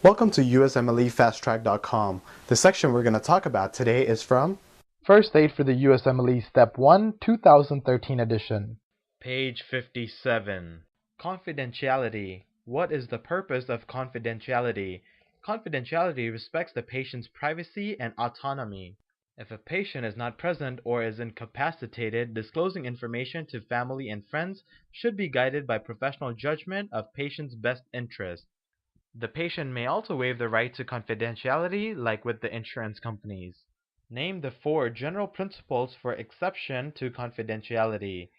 Welcome to USMLEFasttrack.com. The section we're going to talk about today is from First Aid for the USMLE Step 1, 2013 edition. Page 57. Confidentiality. What is the purpose of confidentiality? Confidentiality respects the patient's privacy and autonomy. If a patient is not present or is incapacitated, disclosing information to family and friends should be guided by professional judgment of patient's best interest. The patient may also waive the right to confidentiality, like with the insurance companies. Name the 4 general principles for exception to confidentiality.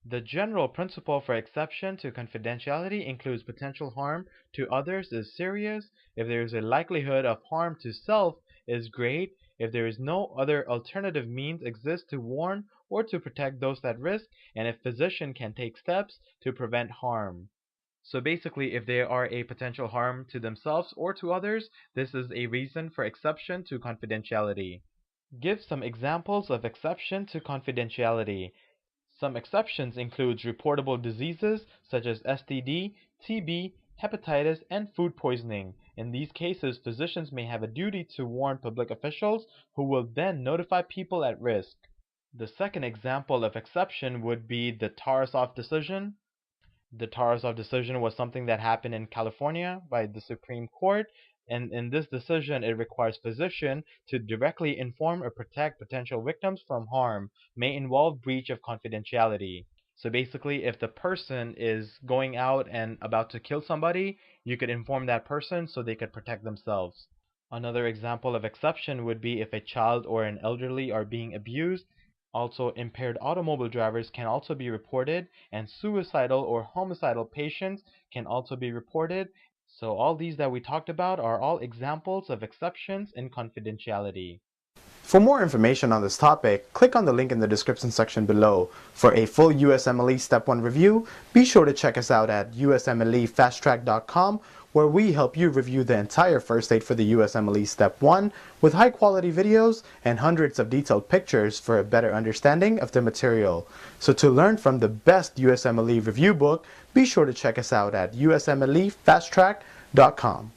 The general principle for exception to confidentiality includes potential harm to others is serious, if there is a likelihood of harm to self is great, if there is no other alternative means exist to warn or to protect those at risk, and if physician can take steps to prevent harm. So basically, if they are a potential harm to themselves or to others, this is a reason for exception to confidentiality. Give some examples of exception to confidentiality. Some exceptions include reportable diseases such as STD, TB, hepatitis, and food poisoning. In these cases, physicians may have a duty to warn public officials who will then notify people at risk. The second example of exception would be the Taurus Off Decision. The Taurus Off Decision was something that happened in California by the Supreme Court, and in this decision it requires physicians to directly inform or protect potential victims from harm, may involve breach of confidentiality. So basically, if the person is going out and about to kill somebody, you could inform that person so they could protect themselves. Another example of exception would be if a child or an elderly are being abused. Also, impaired automobile drivers can also be reported, and suicidal or homicidal patients can also be reported. So all these that we talked about are all examples of exceptions in confidentiality. For more information on this topic, click on the link in the description section below. For a full USMLE Step 1 review, be sure to check us out at USMLEFasttrack.com, where we help you review the entire first aid for the USMLE Step 1 with high quality videos and hundreds of detailed pictures for a better understanding of the material. So to learn from the best USMLE review book, be sure to check us out at USMLEFasttrack.com.